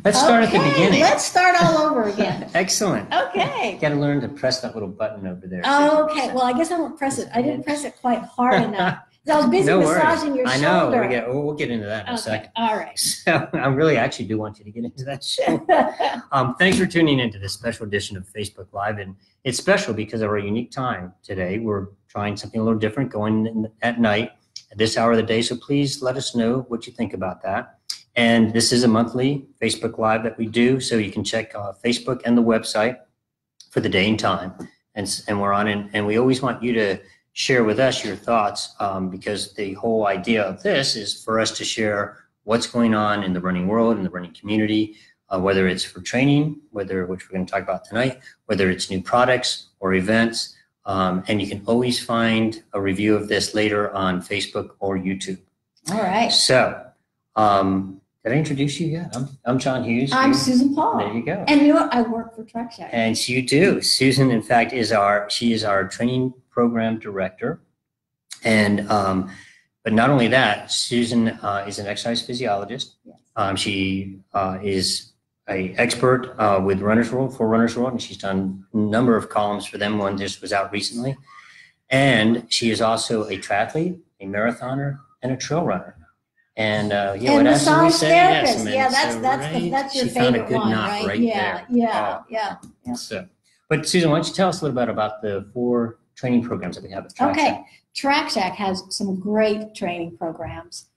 Let's start at the beginning. Let's start all over again. Excellent. Okay. You got to learn to press that little button over there. Okay. Well, I guess I won't press it. I didn't press it quite hard enough. I was busy massaging your shoulder. I know. We'll get into that in a second. All right. So I really actually do want you to get into that show. Thanks for tuning into this special edition of Facebook Live. And it's special because of our unique time today. We're trying something a little different, going at night at this hour of the day. So please let us know what you think about that. And this is a monthly Facebook Live that we do. So you can check Facebook and the website for the day and time. And we're on it. And we always want you to share with us your thoughts, because the whole idea of this is for us to share what's going on in the running world, in the running community, whether it's for training, which we're going to talk about tonight, whether it's new products or events. And you can always find a review of this later on Facebook or YouTube. All right. So, did I introduce you yet? I'm Jon Hughes. I'm Susan Paul. There you go. And you know what? I work for Track Shack. And you do. Susan, in fact, is our training program director. And but not only that, Susan is an exercise physiologist. Yes. She is an expert with Runner's World, for Runner's World, and she's done a number of columns for them. One just was out recently. And she is also a triathlete, a marathoner, and a trail runner. And and massage therapist. Yes, that's your favorite one, right? Yeah. So, but Susan, why don't you tell us a little bit about the 4 training programs that we have at Track Shack? Track Shack has some great training programs.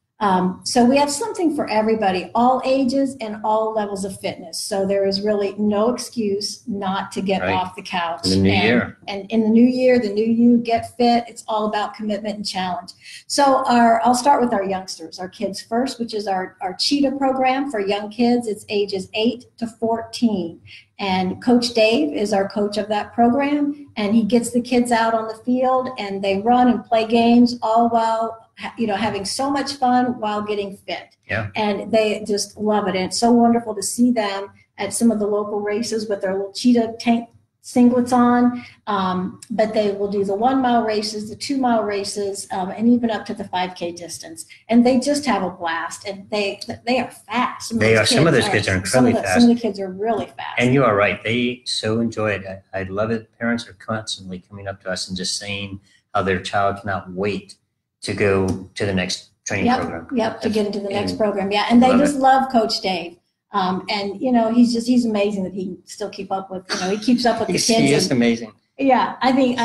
So we have something for everybody, all ages and all levels of fitness. So there is really no excuse not to get off the couch. In the new year. And in the new year, the new you, get fit. It's all about commitment and challenge. So I'll start with our youngsters, our kids first, which is our Cheetah program for young kids. It's ages 8 to 14. And Coach Dave is our coach of that program, and he gets the kids out on the field and they run and play games, all while having so much fun while getting fit. Yeah. And they just love it. And it's so wonderful to see them at some of the local races with their little Cheetah tank singlets on. But they will do the 1 mile races, the 2 mile races, and even up to the 5K distance. And they just have a blast. And they are fast. Some of those kids are incredibly fast. Some of the kids are really fast. And you are right. They so enjoy it. I love it. Parents are constantly coming up to us and just saying how their child cannot wait to go to the next training program. To get into the next program. Yeah. And they just love Coach Dave. And he's amazing that he can still keep up with, he keeps up with the kids. He is amazing. Yeah. I think,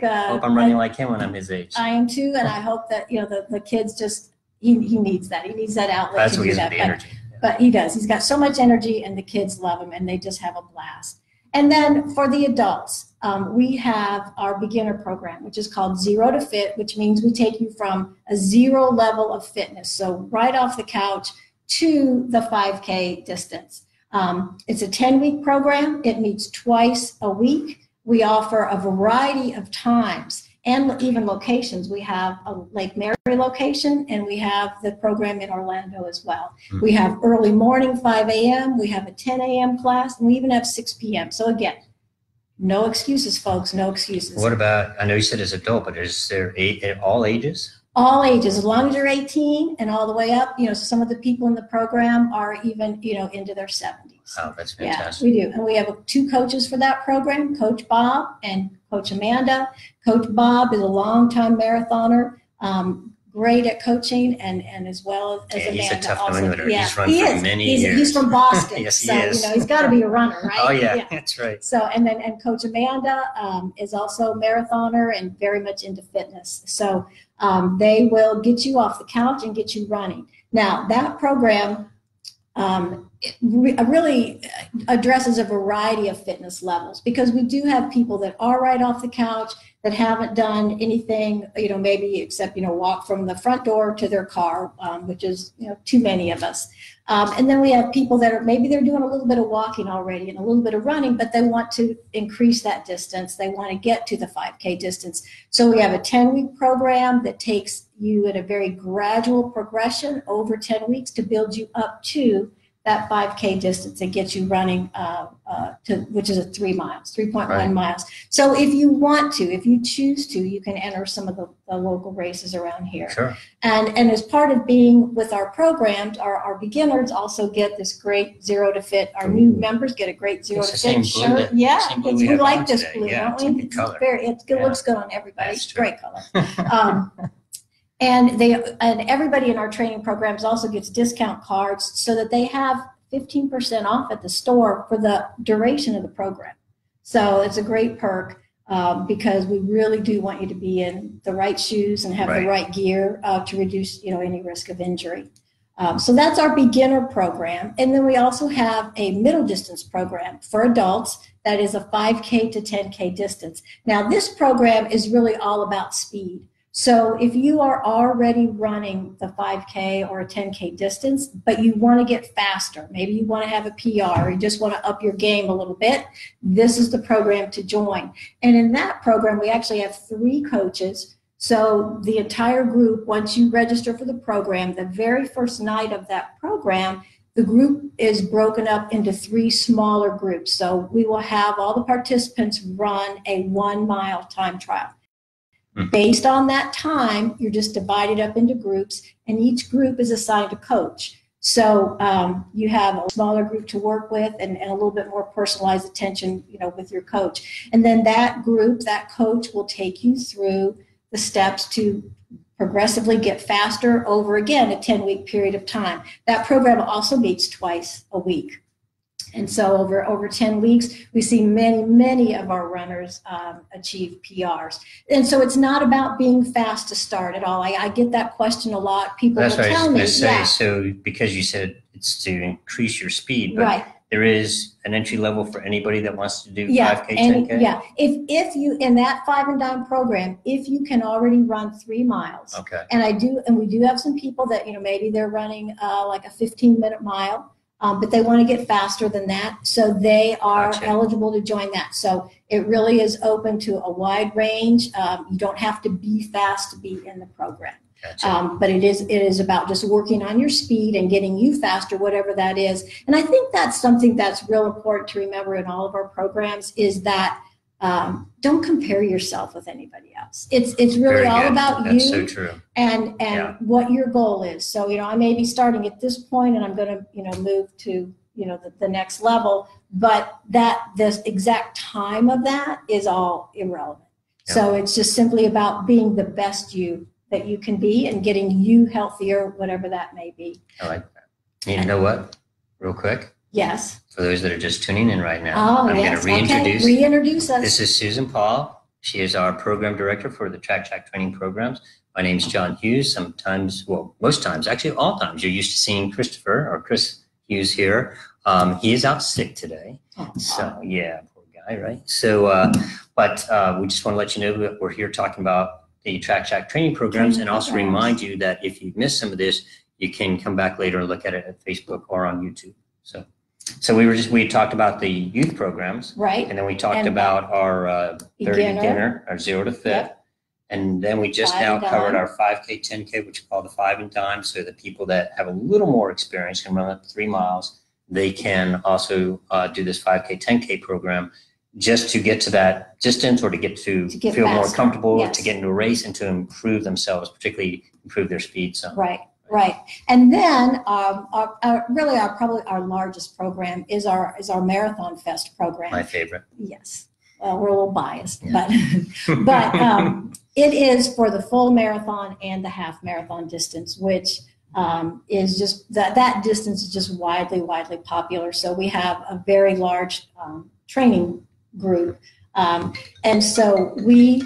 I hope I'm running like him when I'm his age. I am too. And I hope that, the kids just, he needs that. He needs that outlet. That's what gives him the energy. But he does. He's got so much energy and the kids love him and they just have a blast. And then for the adults, we have our beginner program, which is called 0 to Fit, which means we take you from a 0 level of fitness. So right off the couch to the 5K distance. It's a 10-week program. It meets twice a week. We offer a variety of times and even locations. We have a Lake Mary location, and we have the program in Orlando as well. Mm-hmm. We have early morning, 5 a.m. We have a 10 a.m. class, and we even have 6 p.m. So again, no excuses, folks, no excuses. What about, I know you said as adult, but is there all ages? All ages, as long as you're 18 and all the way up. Some of the people in the program are even, into their 70s. Oh, that's fantastic. Yeah, we do. And we have 2 coaches for that program, Coach Bob and Coach Amanda. Coach Bob is a longtime marathoner, great at coaching, and as well as Amanda. He's a tough also. New Englander. He's run for many years. He's from Boston. Yes, so, he is. he's got to be a runner, right? Oh, yeah, that's right. So, and Coach Amanda is also a marathoner and very much into fitness. So they will get you off the couch and get you running. Now, that program really addresses a variety of fitness levels, because we do have people that are right off the couch that haven't done anything, maybe except, walk from the front door to their car, which is, too many of us. And then we have people that are, maybe they're doing a little bit of walking already and a little bit of running, but they want to increase that distance. They want to get to the 5K distance. So we have a 10-week program that takes you at a very gradual progression over 10 weeks to build you up to that 5K distance and get you running which is a 3 miles, 3.1 miles. So if you want to, if you choose to, you can enter some of the local races around here. Sure. And as part of being with our programs, our beginners also get this great Zero to Fit. Our new members get a great Zero to Fit shirt. Yeah, we like this blue, don't we? It's color. It looks good on everybody. It's great color. And everybody in our training programs also gets discount cards so that they have 15% off at the store for the duration of the program. So it's a great perk because we really do want you to be in the right shoes and have the right gear to reduce, any risk of injury. So that's our beginner program. And then we also have a middle distance program for adults that is a 5K to 10K distance. Now, this program is really all about speed. So if you are already running the 5K or a 10K distance, but you want to get faster, maybe you want to have a PR, or you just want to up your game a little bit, this is the program to join. And in that program, we actually have 3 coaches. So the entire group, once you register for the program, the very first night of that program, the group is broken up into 3 smaller groups. So we will have all the participants run a 1 mile time trial. Based on that time, you're just divided up into groups, and each group is assigned a coach. So you have a smaller group to work with and a little bit more personalized attention, with your coach. And then that group, that coach will take you through the steps to progressively get faster over, again, a 10-week period of time. That program also meets twice a week. And so over 10 weeks, we see many of our runners achieve PRs. And so it's not about being fast to start at all. I get that question a lot. People will tell me. That's what I was going to say. So because you said it's to increase your speed, but there is an entry level for anybody that wants to do 5K, 10K? Yeah, if you, in that 5 and Dime program, if you can already run 3 miles. Okay. And we do have some people that, maybe they're running like a 15-minute mile. But they want to get faster than that, so they are eligible to join that. So it really is open to a wide range. You don't have to be fast to be in the program. Gotcha. But it is about just working on your speed and getting you faster, whatever that is. And I think that's something that's real important to remember in all of our programs is that don't compare yourself with anybody else. It's really all about you. That's so true. And what your goal is. So, I may be starting at this point and I'm going to, move to, the next level, but this exact time of that is all irrelevant. Yep. So it's just simply about being the best you that you can be and getting you healthier, whatever that may be. I like that. You know what? Real quick. Yes. For those that are just tuning in right now, I'm going to reintroduce. Okay. Reintroduce us. This is Susan Paul. She is our program director for the Track training programs. My name is Jon Hughes. Most times, actually all times, you're used to seeing Chris Hughes here. He is out sick today. Oh, so yeah, poor guy, right? So, but we just want to let you know that we're here talking about the Track training programs, and also remind you that if you missed some of this, you can come back later and look at it at Facebook or on YouTube. So we talked about the youth programs, right? And then we talked about our beginner, our Zero to Fit, and then we just now covered our 5K, 10K, which we call the 5 and Dime. So the people that have a little more experience can run up 3 miles. They can also do this 5K, 10K program just to get to that distance or to get feel faster, more comfortable, to get into a race and to improve themselves, particularly improve their speed. So. Right. And then probably our largest program is our Marathon Fest program. My favorite. Yes. Well, we're a little biased, but it is for the full marathon and the half marathon distance, which is just that distance is just widely popular. So we have a very large training group. And so we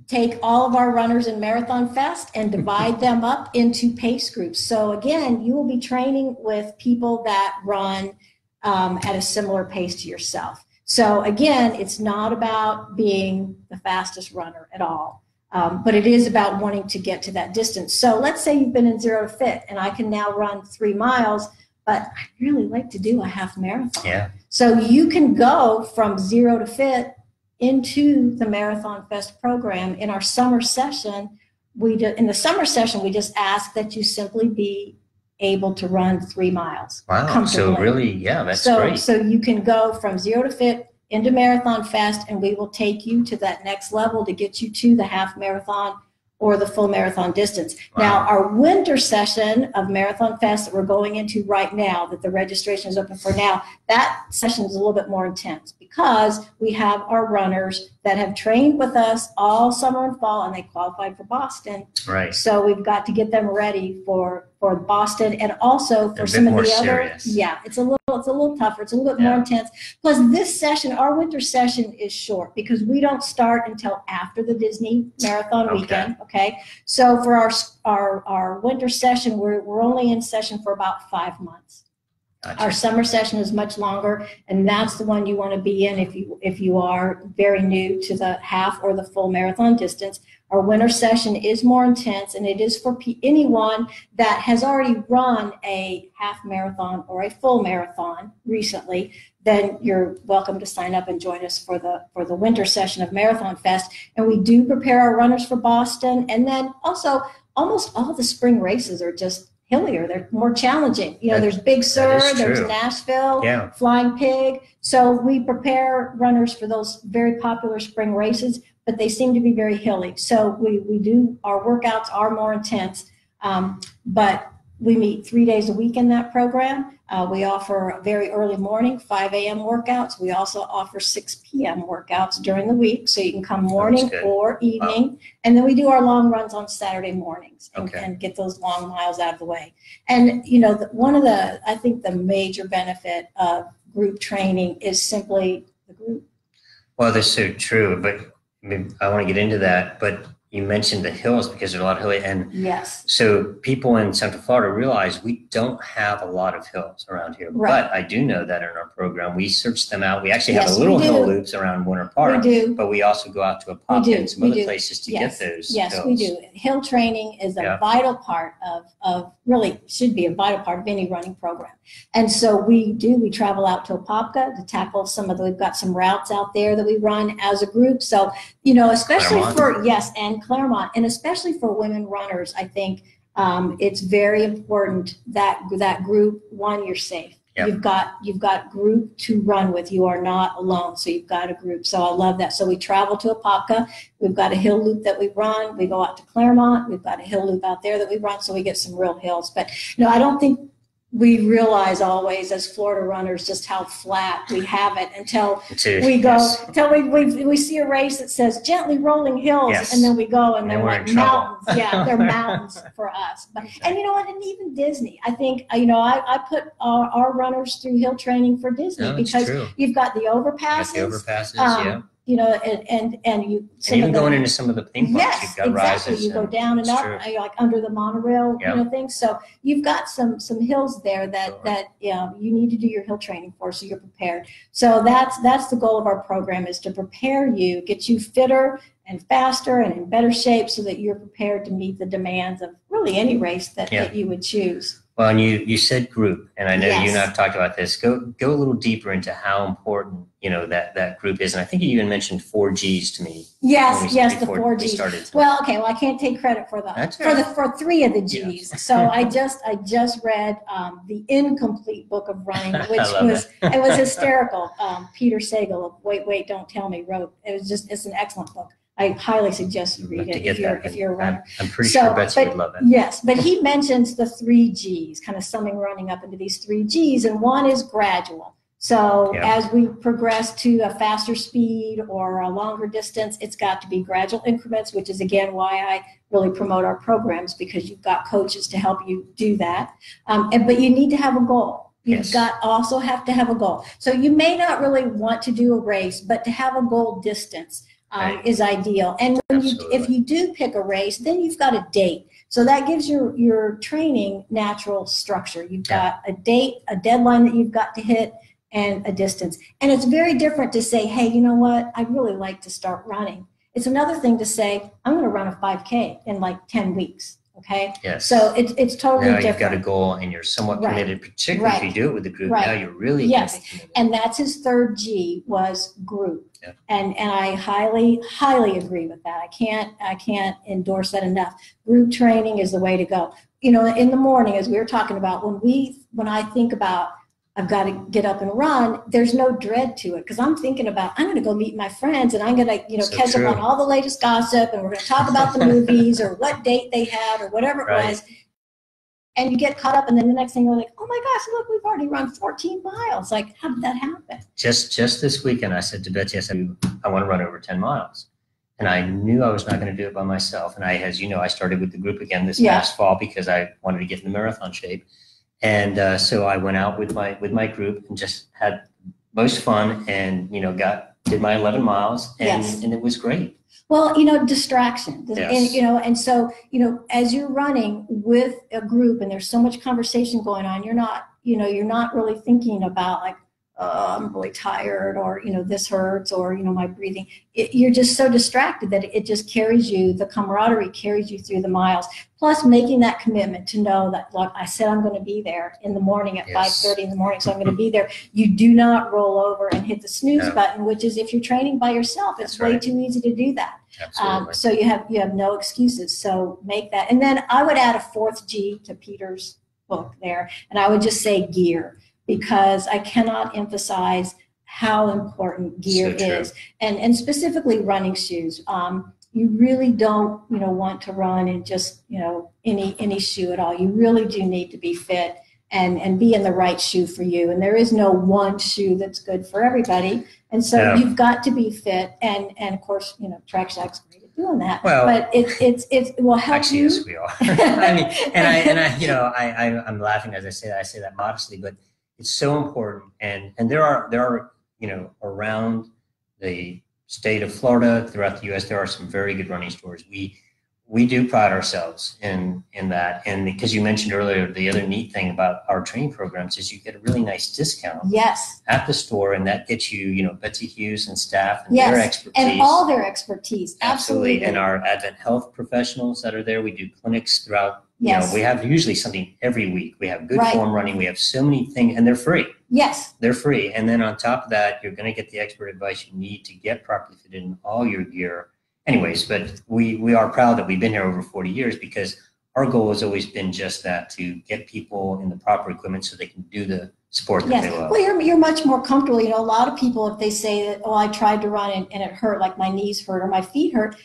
take all of our runners in Marathon Fest and divide them up into pace groups. So again, you will be training with people that run at a similar pace to yourself. So again, it's not about being the fastest runner at all, but it is about wanting to get to that distance. So let's say you've been in Zero to Fit and I can now run 3 miles, but I really like to do a half marathon. Yeah. So you can go from Zero to Fit into the Marathon Fest program. In our summer session, we just ask that you simply be able to run 3 miles. Wow. So really, yeah, that's great. So you can go from 0 to fit into Marathon Fast, and we will take you to that next level to get you to the half marathon or the full marathon distance. Wow. Now, our winter session of Marathon Fest that we're going into right now, that the registration is open for now, that session is a little bit more intense because we have our runners that have trained with us all summer and fall, and they qualified for Boston. Right. So we've got to get them ready for Boston, and also for some of the other. Yeah, it's a little tougher. It's a little bit more intense. Plus, this session, our winter session, is short because we don't start until after the Disney Marathon weekend. Okay, so for our winter session, we're only in session for about 5 months. Gotcha. Our summer session is much longer, and that's the one you want to be in if you are very new to the half or the full marathon distance. Our winter session is more intense, and it is for anyone that has already run a half marathon or a full marathon recently. Then you're welcome to sign up and join us for the winter session of Marathon Fest. And we do prepare our runners for Boston, and then also almost all the spring races are just hillier. They're more challenging. You know, there's Big Sur, there's Nashville, Flying Pig. So we prepare runners for those very popular spring races, but they seem to be very hilly. So we do, our workouts are more intense, but we meet 3 days a week in that program. We offer a very early morning, 5 a.m. workouts. We also offer 6 p.m. workouts during the week, so you can come morning or evening. Wow. And then we do our long runs on Saturday mornings and get those long miles out of the way. And, you know, I think the major benefit of group training is simply the group. Well, that's so true, but I want to get into that, but you mentioned the hills because there's a lot of hilly, and so people in Central Florida realize we don't have a lot of hills around here. Right. But I do know that in our program we search them out. We actually have a little hill loops around Winter Park, but we also go out to Apopka and some other places to get those. Yes, hills. We do. Hill training is a vital part of really should be a vital part of any running program. And so we travel out to Apopka to tackle we've got some routes out there that we run as a group. So, you know, especially and Claremont, and especially for women runners, I think it's very important that group, one, you're safe. Yep. You've got group to run with. You are not alone, so you've got a group. So I love that. So we travel to Apopka. We've got a hill loop that we run. We go out to Claremont. We've got a hill loop out there that we run, so we get some real hills. But no, I don't think we realize always as Florida runners just how flat we have it until we see a race that says gently rolling hills, and then we go and they're like mountains. They're mountains for us. But and you know what? And even Disney, I think I put our runners through hill training for Disney because you've got the overpasses. You know, and even going into some of the theme parks, you've got rises. You go down and up, like under the monorail, things. So you've got some hills there that you need to do your hill training for, so you're prepared. So that's the goal of our program, is to prepare you, get you fitter and faster and in better shape, so that you're prepared to meet the demands of really any race that you would choose. Well, and you said group, and I know you and I have talked about this. Go a little deeper into how important that group is, and I think you even mentioned 4 Gs to me. Yes, the 4 Gs. Well, I can't take credit for for 3 of the Gs. Yeah. So I just read the incomplete book of running, which it was hysterical. Peter Sagal of Wait, Don't Tell Me wrote. It's an excellent book. I highly suggest you read it if you're a runner. I'm pretty sure Betsy would love it. Yes, but he mentions the 3 Gs, kind of summing running up into these 3 Gs, and one is gradual. So as we progress to a faster speed or a longer distance, it's got to be gradual increments, which is, again, why I really promote our programs, because you've got coaches to help you do that. But you need to have a goal. You've also have to have a goal. So you may not really want to do a race, but to have a goal distance is ideal. And if you do pick a race, then you've got a date. So that gives your training natural structure. You've got a date, a deadline that you've got to hit, and a distance. And it's very different to say, hey, you know what? I'd really like to start running. It's another thing to say, I'm going to run a 5K in like 10 weeks. Okay. Yes. So it's totally now different. You've got a goal and you're somewhat Right. committed, particularly if you do it with the group. Now you're really yes. committed. And that's his third G was group. Yeah. And I highly agree with that. I can't endorse that enough. Group training is the way to go. You know, in the morning, as we were talking about, when I think about I've got to get up and run, there's no dread to it because I'm thinking about I'm going to go meet my friends and I'm going to catch up on all the latest gossip and we're going to talk about the movies or what date they had or whatever it was. And you get caught up and then the next thing you're like, oh my gosh, look, we've already run 14 miles. Like, how did that happen? Just this weekend, I said to Betsy, I want to run over 10 miles. And I knew I was not going to do it by myself. And as you know, I started with the group again this past fall because I wanted to get in the marathon shape. And so I went out with my group and just had most fun and, did my 11 miles and it was great. Well, distraction, and so, as you're running with a group and there's so much conversation going on, you're not really thinking about like, oh, I'm really tired or, this hurts or, my breathing. You're just so distracted that it just carries you, the camaraderie carries you through the miles. Plus making that commitment to know that, look, I said I'm going to be there in the morning at 5:30 in the morning, so I'm going to be there. You do not roll over and hit the snooze button, which is if you're training by yourself, it's way too easy to do that. So you have no excuses. So make that. And then I would add a fourth G to Peter's book there, and I would just say gear, because I cannot emphasize how important gear is, and specifically running shoes. You really don't, want to run in just, any shoe at all. You really do need to be fit and be in the right shoe for you. And there is no one shoe that's good for everybody. And so you've got to be fit. And of course, Track Shack's great at doing that. Well, but it will help actually, you. Yes, we are. I mean, I'm laughing as I say that modestly, but it's so important. And there are, around the state of Florida, throughout the U.S., there are some very good running stores. We do pride ourselves in that. And because you mentioned earlier, the other neat thing about our training programs is you get a really nice discount at the store, and that gets you, Betsy Hughes and staff and their expertise. And all their expertise. Absolutely. And our Advent Health professionals that are there. We do clinics throughout. We have usually something every week. We have good form running. We have so many things, and they're free. Yes. They're free. And then on top of that, you're going to get the expert advice you need to get properly fitted in all your gear. Anyways, but we are proud that we've been here over 40 years because our goal has always been just that, to get people in the proper equipment so they can do the sport that they love. Well, you're much more comfortable. A lot of people, if they say that, oh, I tried to run and it hurt, like my knees hurt or my feet hurt,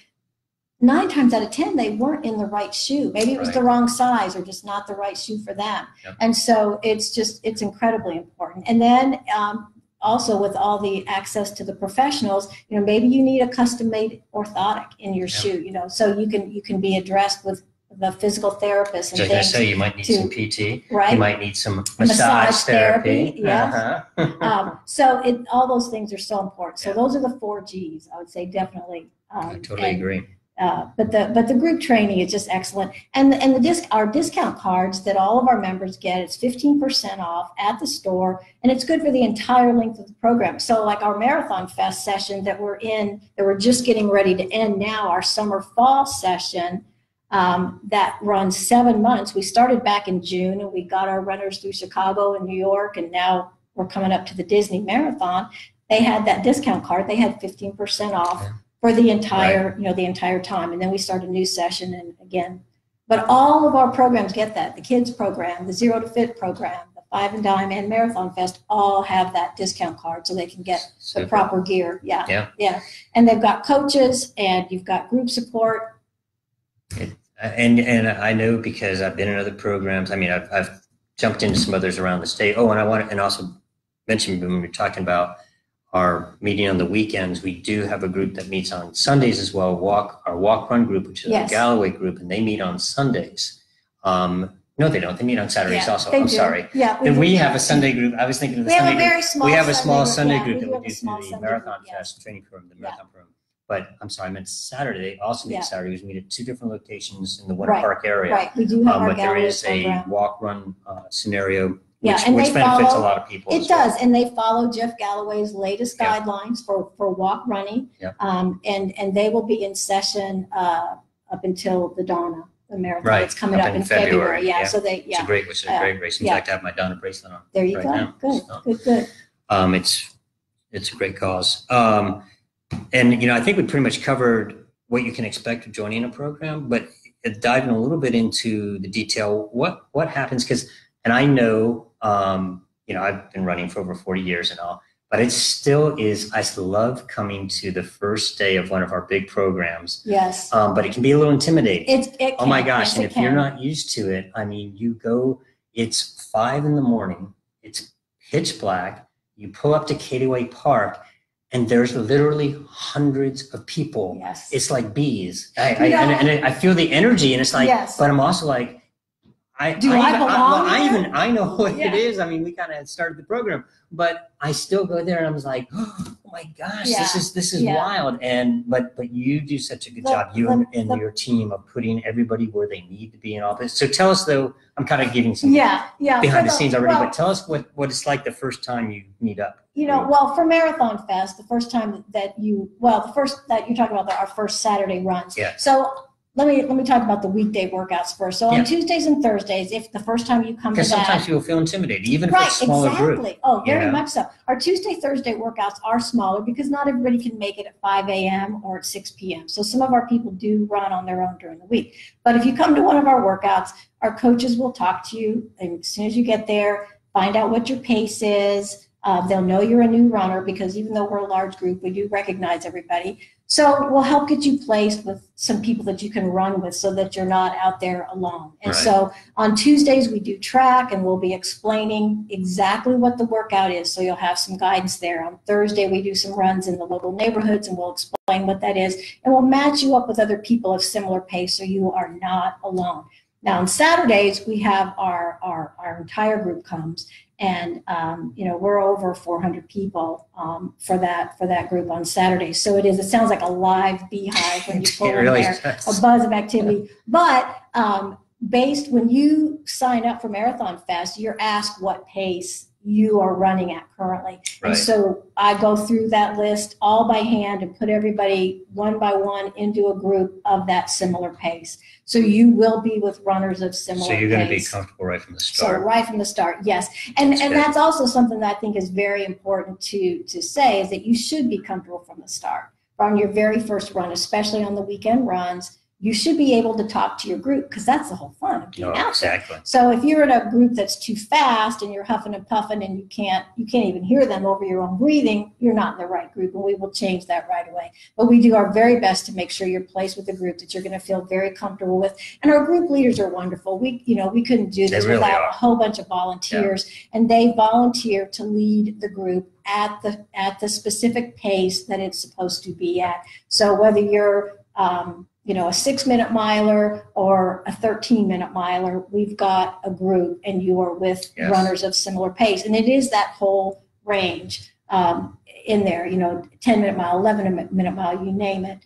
9 times out of 10, they weren't in the right shoe. Maybe it was the wrong size or just not the right shoe for them. And so it's incredibly important. And then also with all the access to the professionals, maybe you need a custom-made orthotic in your shoe, so you can be addressed with the physical therapist and things. I say you might need some PT. Right. You might need some massage therapy. So all those things are so important. So those are the 4 Gs, I would say, definitely. I totally agree. But the group training is just excellent, and our discount cards that all of our members get, it's 15% off at the store, and it's good for the entire length of the program. So like our Marathon Fest session that we're just getting ready to end now, our summer fall session that runs 7 months. We started back in June and we got our runners through Chicago and New York, and now we're coming up to the Disney Marathon. They had that discount card. They had 15% off. For the entire, the entire time. And then we start a new session and again, but all of our programs get that. The kids program, the Zero to Fit program, the 5 and Dime and Marathon Fest all have that discount card so they can get the proper gear. Yeah. And they've got coaches and you've got group support. And I know because I've been in other programs. I mean, I've jumped into some others around the state. Oh, and I want to also mention when we're talking about our meeting on the weekends, we do have a group that meets on Sundays as well, our walk run group, which is the Galloway group, and they meet on Sundays. No, they don't. They meet on Saturdays also. I'm sorry. Yeah. Then we have a Sunday group. I was thinking of the Sunday group. We have a small Sunday group that we do through the Marathon Fest training program, the Marathon program. But I'm sorry, I meant Saturday. They also meet Saturdays. We meet at 2 different locations in the Winter Park area. Right. We do have our but there is program. A walk run scenario. And which benefits a lot of people. It does, and they follow Jeff Galloway's latest guidelines for walk running, and they will be in session up until the dawn the marathon Right. that's coming up in February. Yeah. So they, It's a great race. In fact, I have my Donna bracelet on. There you right go. Now, good, so. good. It's a great cause. And, I think we pretty much covered what you can expect of joining a program, but diving a little bit into the detail, what happens, and I know, I've been running for over 40 years and all, but it still is, I still love coming to the first day of one of our big programs. Yes. But it can be a little intimidating. Oh my gosh. Yes, and if you're not used to it, you go, it's 5 a.m. It's pitch black. You pull up to Cataway Park, and there's literally hundreds of people. Yes. It's like bees. I feel the energy, and it's like, yes. But I'm also like, I know what it is. We kind of started the program, but I still go there and I was like, oh my gosh, this is wild. And but you do such a good job, you and your team, of putting everybody where they need to be in all this. So tell us, though, I'm kind of giving some behind the scenes already, but tell us what it's like the first time you meet up. For Marathon Fest, the first that you're talking about our first Saturday runs. Yeah. So let me talk about the weekday workouts first. So on Tuesdays and Thursdays, if the first time you come to that. Because sometimes people feel intimidated, even if it's a smaller group. Oh, very much so. Our Tuesday, Thursday workouts are smaller because not everybody can make it at 5 a.m. or at 6 p.m. So some of our people do run on their own during the week. But if you come to one of our workouts, our coaches will talk to you. And as soon as you get there, find out what your pace is. They'll know you're a new runner because even though we're a large group, we do recognize everybody. So we'll help get you placed with some people that you can run with so that you're not out there alone. And so on Tuesdays, we do track, and we'll be explaining exactly what the workout is. So you'll have some guidance there. On Thursday, we do some runs in the local neighborhoods, and we'll explain what that is. And we'll match you up with other people of similar pace so you are not alone. Now on Saturdays, we have our entire group comes. And, we're over 400 people for that group on Saturday. So it sounds like a live beehive when you pull in there, a buzz of activity. But when you sign up for Marathon Fest, you're asked what pace you are running at currently. Right. And so I go through that list all by hand and put everybody one by one into a group of that similar pace. So you will be with runners of similar pace. So you're going to be comfortable right from the start. So right from the start, yes. And that's also something that I think is very important to say, is that you should be comfortable from the start. On your very first run, especially on the weekend runs, you should be able to talk to your group, because that's the whole fun of being out there. So if you're in a group that's too fast and you're huffing and puffing and you can't even hear them over your own breathing, you're not in the right group, and we will change that right away. But we do our very best to make sure you're placed with a group that you're going to feel very comfortable with. And our group leaders are wonderful. We couldn't do this without a whole bunch of volunteers, and they volunteer to lead the group at the specific pace that it's supposed to be at. So whether you're a 6-minute miler or a 13-minute miler, we've got a group, and you are with runners of similar pace. And it is that whole range in there, 10-minute mile, 11-minute mile, you name it.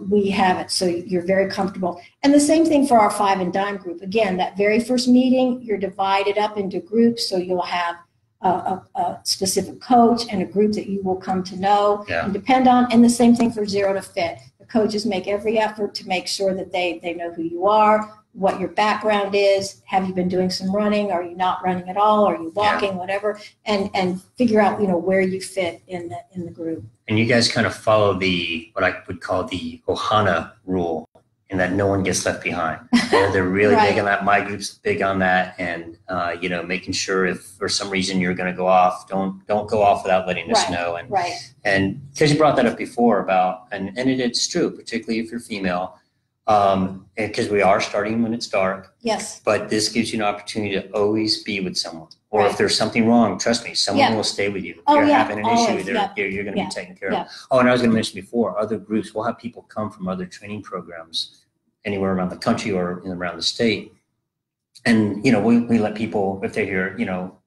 We have it, so you're very comfortable. And the same thing for our 5 and Dime group. Again, that very first meeting, you're divided up into groups, so you'll have a specific coach and a group that you will come to know and depend on. And the same thing for Zero to Fit. Coaches make every effort to make sure that they know who you are, what your background is. Have you been doing some running? Are you not running at all? Are you walking? Whatever, and figure out where you fit in the group. And you guys kind of follow what I would call the Ohana rule, in that no one gets left behind. They're really big on that. My group's big on that, and making sure if for some reason you're going to go off, don't go off without letting us know. And because you brought that up before about, and it's true, particularly if you're female, because we are starting when it's dark. Yes. But this gives you an opportunity to always be with someone. Or if there's something wrong, trust me, someone will stay with you. If you're having an issue, you're going to be taken care of. Oh, and I was going to mention before, other groups, we'll have people come from other training programs anywhere around the country or around the state. And, we let people, if they're here,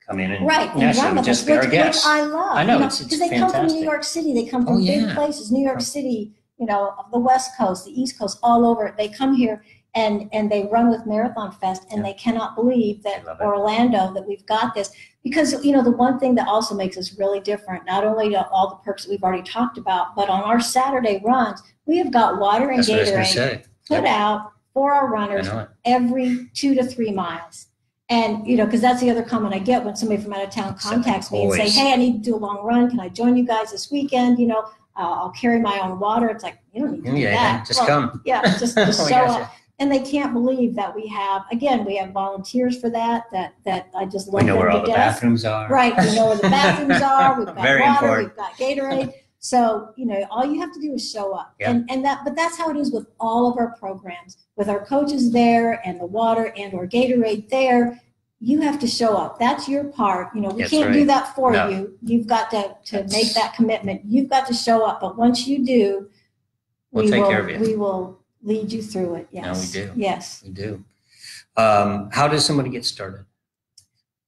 come in and just be our guests. Which I love. I know, it's because they come from New York City. They come from big places, New York City, the West Coast, the East Coast, all over. They come here and they run with Marathon Fest, and they cannot believe that Orlando, that we've got this. Because, the one thing that also makes us really different, not only to all the perks that we've already talked about, but on our Saturday runs, we have got water and Gatorade put out for our runners every 2 to 3 miles. And, you know, because that's the other comment I get when somebody from out of town contacts me and say, hey, I need to do a long run. Can I join you guys this weekend? You know, I'll carry my own water. It's like, you don't need to do that. Just come. Yeah, just show up. And they can't believe that we have volunteers for that I just love. We know where all the bathrooms are. Right. We know where the bathrooms are. We've got Very water. important. We've got Gatorade. So, you know, all you have to do is show up. Yeah. But that's how it is with all of our programs. With our coaches there and the water and or Gatorade there, you have to show up. That's your part. You know, we can't do that for you. You've got to make that commitment. You've got to show up. But once you do, we'll take care of you. We will lead you through it. Yes. No, we do. Yes. We do. How does somebody get started?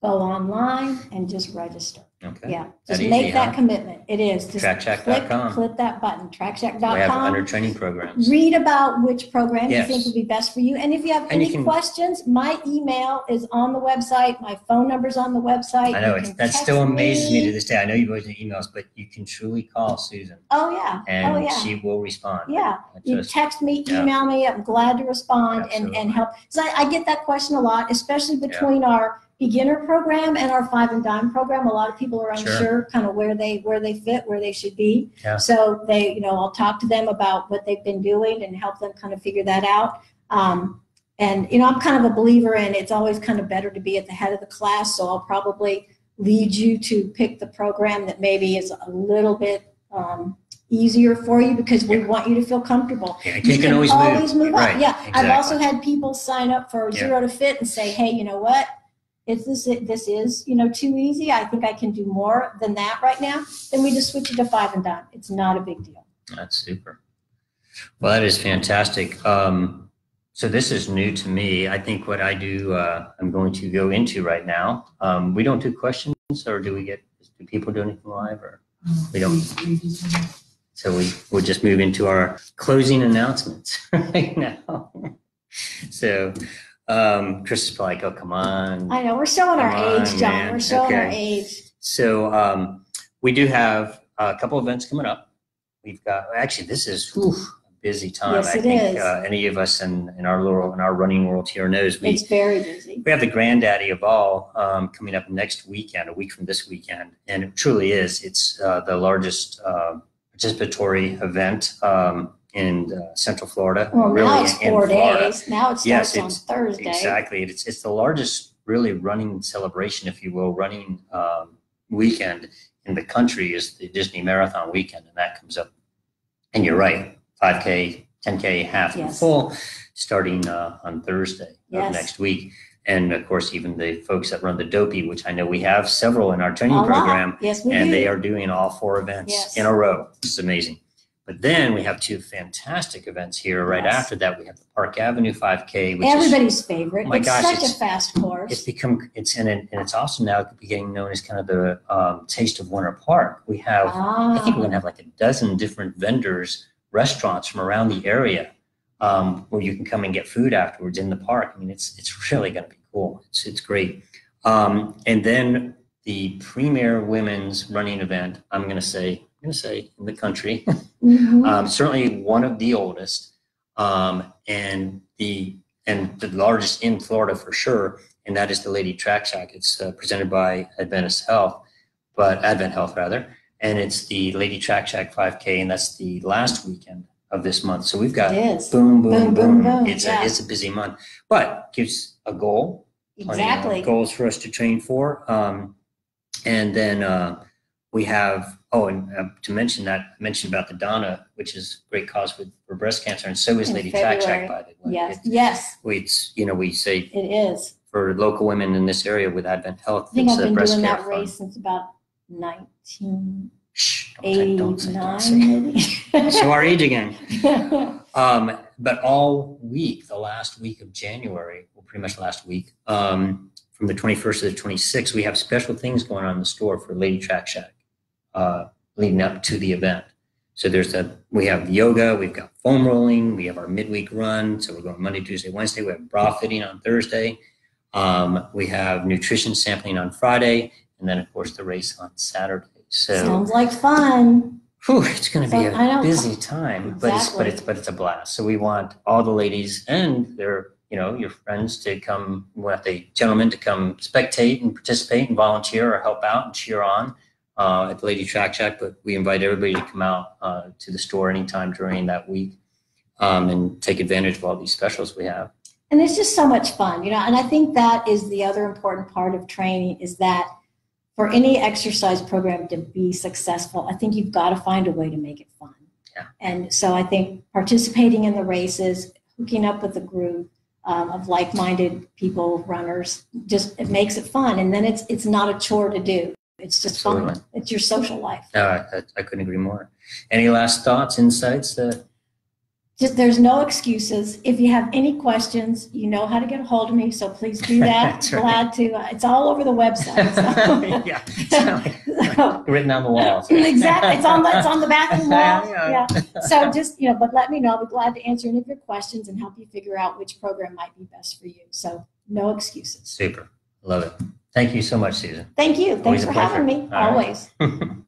Go online and just register. Okay. Yeah. Just make that commitment. It is. Just TrackShack.com. click that button, TrackShack.com. We have under training programs. Read about which program you think would be best for you. And if you have any questions, my email is on the website. My phone number's on the website. I know. That still amazes me to this day. I know you've always done emails, but you can truly call Susan. Oh, yeah. And she will respond. Yeah. You text me, email me. I'm glad to respond and help. So I get that question a lot, especially between our beginner program and our 5 and Dime program. A lot of people are unsure kind of where they fit, where they should be. Yeah. So they, you know, I'll talk to them about what they've been doing and help them kind of figure that out. And, you know, I'm kind of a believer in it's always kind of better to be at the head of the class. So I'll probably lead you to pick the program that maybe is a little bit easier for you because we want you to feel comfortable. Yeah, you can always move up. Right, yeah. Exactly. I've also had people sign up for Zero to Fit and say, hey, you know what? This is, you know, too easy. I think I can do more than that right now. Then we just switch it to 5 and Dime. It's not a big deal. That's super. Well, that is fantastic. So this is new to me. I think what I do, I'm going to go into right now. We don't do questions, or do people do anything live, or we don't? So we'll just move into our closing announcements right now. So. Chris is probably like, oh, come on. I know, we're showing our age, John. Man. We're showing our age. So we do have a couple events coming up. We've got, actually, this is a busy time. Yes, I think any of us in our running world here knows it's very busy. We have the granddaddy of all coming up next weekend, a week from this weekend. And it truly is. It's the largest participatory event in Central Florida. Well, now it's 4 days. Now it starts on Thursday. Exactly. It's the largest really running celebration, if you will, running weekend in the country is the Disney Marathon weekend, and that comes up. And you're right, 5K, 10K, half and full, starting on Thursday of next week. And of course, even the folks that run the Dopey, which I know we have several in our training program, and they are doing all 4 events in a row. It's amazing. But then we have 2 fantastic events here. Right after that, we have the Park Avenue 5K, which everybody's favorite. It's such a fast course. It's also now getting known as kind of the Taste of Winter Park. We have, I think we're going to have like a dozen different vendors, restaurants from around the area where you can come and get food afterwards in the park. I mean, it's really going to be cool. It's great. And then the premier women's running event, I'm going to say in the country, certainly one of the oldest, and the largest in Florida for sure, and that is the Lady Track Shack. It's presented by Advent Health, and it's the Lady Track Shack 5K, and that's the last weekend of this month. So we've got boom. It's a busy month, but gives a goal. Exactly. Goals for us to train for, and then. We have, to mention that, I mentioned about the Donna, which is a great cause for breast cancer, and so is Lady Track Shack, by the way. Yes. We say it is for local women in this area with Advent Health. I think I've been doing that race since about 1989, maybe. So our age again. But all week, the last week of January, well, pretty much last week, from the 21st to the 26th, we have special things going on in the store for Lady Track Shack. Leading up to the event. So we have yoga, we've got foam rolling, we have our midweek run. So we're going Monday, Tuesday, Wednesday. We have bra fitting on Thursday. We have nutrition sampling on Friday. And then of course the race on Saturday. So sounds like fun. Whew, it's going to be So, I know. a busy time, but Exactly. it's a blast. So we want all the ladies and their your friends to come. We want the gentlemen to come spectate and participate and volunteer or help out and cheer on at the Lady Track Shack. But we invite everybody to come out to the store anytime during that week and take advantage of all these specials we have. And it's just so much fun, and I think that is the other important part of training is that for any exercise program to be successful, I think you've got to find a way to make it fun. Yeah. And so I think participating in the races, hooking up with a group of like-minded people, runners, just it makes it fun. And then it's not a chore to do. It's just Absolutely. fun. It's your social life. No, I couldn't agree more. Any last thoughts, insights? Just there's no excuses. If you have any questions, you know how to get a hold of me. So please do that. That's right. Glad to. It's all over the website. So. Yeah, written on the walls. Exactly. It's on the bathroom wall. Yeah. So just but let me know. I'll be glad to answer any of your questions and help you figure out which program might be best for you. So no excuses. Super. Love it. Thank you so much, Susan. Thank you. Always Thanks a for having pleasure. me. All right. Always.